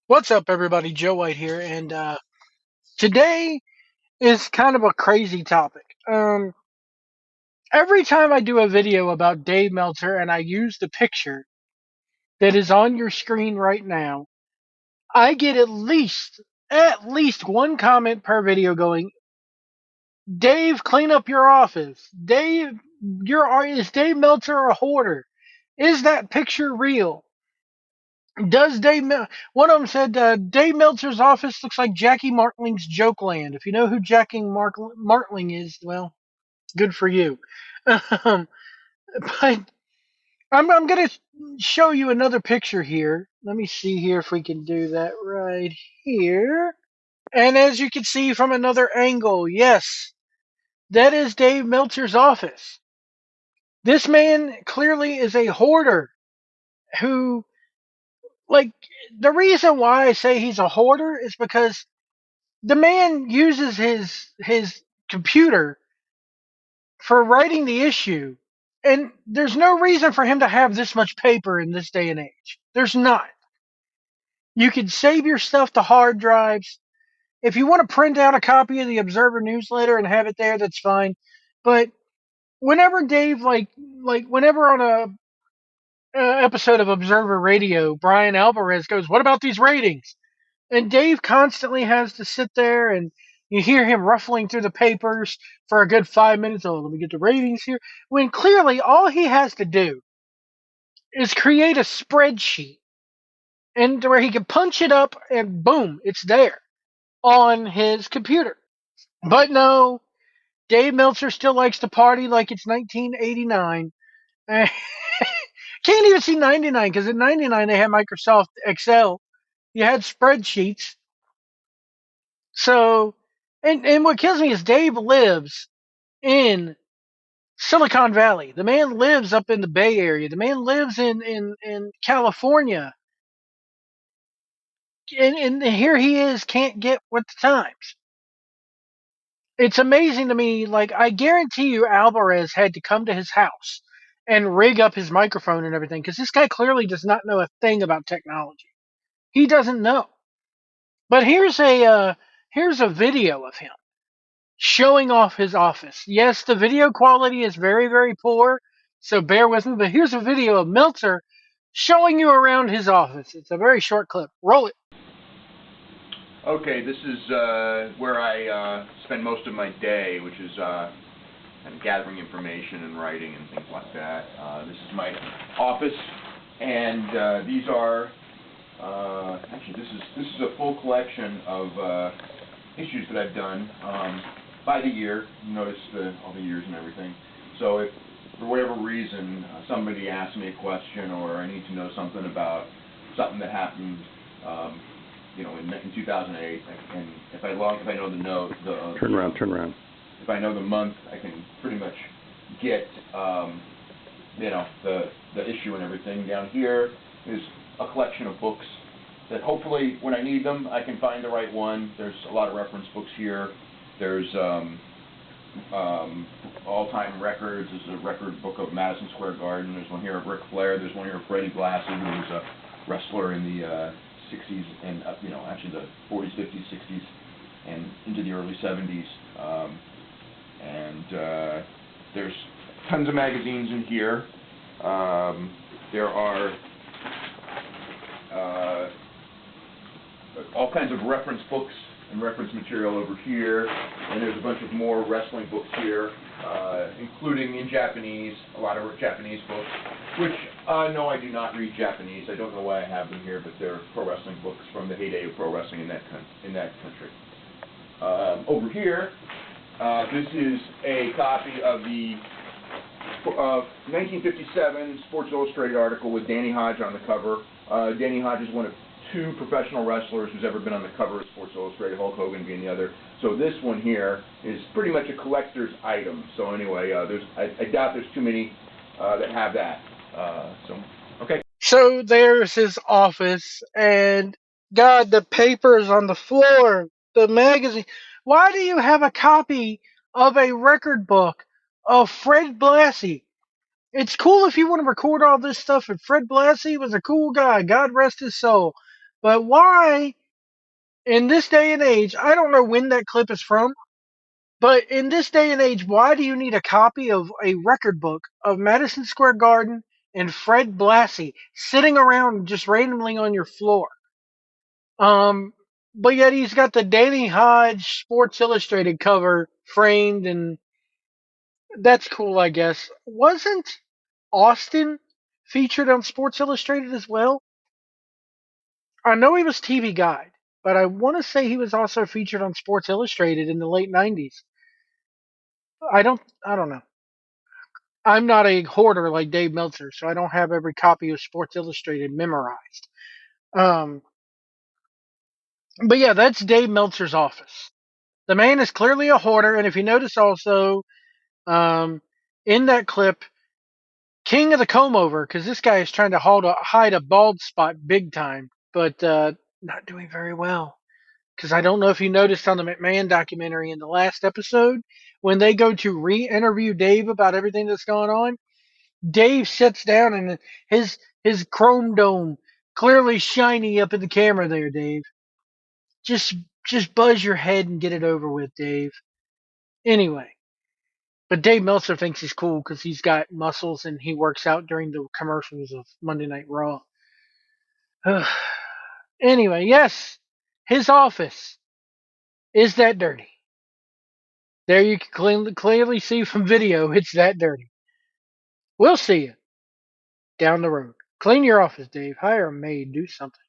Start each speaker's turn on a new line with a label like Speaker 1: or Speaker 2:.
Speaker 1: What's up, everybody? Joe White here, and today is kind of a crazy topic. Every time I do a video about Dave Meltzer and I use the picture that is on your screen right now, I get at least one comment per video going, "Dave, clean up your office. Dave, is Dave Meltzer a hoarder? Is that picture real?" Does One of them said Dave Meltzer's office looks like Jackie Martling's Joke Land. If you know who Jackie Martling is, well, good for you. Um, but I'm gonna show you another picture here. Let me see here if we can do that right here. And as you can see from another angle, yes, that is Dave Meltzer's office. This man clearly is a hoarder who, like, the reason why I say he's a hoarder is because the man uses his computer for writing the issue, and there's no reason for him to have this much paper in this day and age. There's not. You can save your stuff to hard drives. If you want to print out a copy of the Observer newsletter and have it there, that's fine. But whenever Dave, whenever on a episode of Observer Radio, Brian Alvarez goes, "What about these ratings?" And Dave constantly has to sit there, and you hear him ruffling through the papers for a good 5 minutes. Oh, let me get the ratings here. When clearly all he has to do is create a spreadsheet and where he can punch it up and boom, it's there on his computer. But no, Dave Meltzer still likes to party like it's 1989. Can't even see 99 because in 99 they had Microsoft Excel. You had spreadsheets. So, and what kills me is Dave lives in Silicon Valley. The man lives up in the Bay Area. The man lives in California. And here he is, can't get with the times. It's amazing to me. Like, I guarantee you, Alvarez had to come to his house and rig up his microphone and everything because this guy clearly does not know a thing about technology. He doesn't know. But here's a video of him showing off his office. Yes, the video quality is very, very poor, so bear with me. But here's a video of Meltzer showing you around his office. It's a very short clip. Roll it.
Speaker 2: Okay, this is where I spend most of my day, which is kind of gathering information and writing and things like that. This is my office, and these are actually this is a full collection of issues that I've done by the year. You notice all the years and everything. So if for whatever reason somebody asks me a question or I need to know something about something that happened. In 2008, and if I know
Speaker 3: Turn around.
Speaker 2: if I know the month, I can pretty much get, the issue and everything. Down here is a collection of books that hopefully, when I need them, I can find the right one. There's a lot of reference books here. There's all-time records. There's a record book of Madison Square Garden. There's one here of Ric Flair. There's one here of Freddie Blassie, who was a wrestler in the 60s and actually the 40s, 50s, 60s, and into the early 70s. There's tons of magazines in here. There are all kinds of reference books and reference material over here, and there's a bunch of more wrestling books here, including in Japanese, a lot of Japanese books, which, no, I do not read Japanese. I don't know why I have them here, but they're pro wrestling books from the heyday of pro wrestling in that country. Over here, this is a copy of the 1957 Sports Illustrated article with Danny Hodge on the cover. Danny Hodge is one of two professional wrestlers who's ever been on the cover of Sports Illustrated, Hulk Hogan being the other. So this one here is pretty much a collector's item. So anyway, I doubt there's too many that have that. Okay.
Speaker 1: So there's his office, and God, the papers on the floor, the magazine. Why do you have a copy of a record book of Fred Blassie? It's cool if you want to record all this stuff, and Fred Blassie was a cool guy. God rest his soul. But why, in this day and age, I don't know when that clip is from, but in this day and age, why do you need a copy of a record book of Madison Square Garden and Fred Blassie sitting around just randomly on your floor? Um, but yet he's got the Danny Hodge Sports Illustrated cover framed, and that's cool, I guess. Wasn't Austin featured on Sports Illustrated as well? I know he was TV Guide, but I want to say he was also featured on Sports Illustrated in the late '90s. I don't know. I'm not a hoarder like Dave Meltzer, so I don't have every copy of Sports Illustrated memorized. Um, but yeah, that's Dave Meltzer's office. The man is clearly a hoarder, and if you notice also, um, in that clip, King of the Comb Over, because this guy is trying to hide a bald spot big time, but not doing very well. Because I don't know if you noticed on the McMahon documentary in the last episode, when they go to re-interview Dave about everything that's going on, Dave sits down and his chrome dome clearly shiny up in the camera there, Dave. Just just buzz your head and get it over with, Dave. Anyway, but Dave Meltzer thinks he's cool because he's got muscles and he works out during the commercials of Monday Night Raw. Anyway, yes, his office is that dirty. There you can clearly see from video it's that dirty. We'll see you down the road. Clean your office, Dave. Hire a maid. Do something.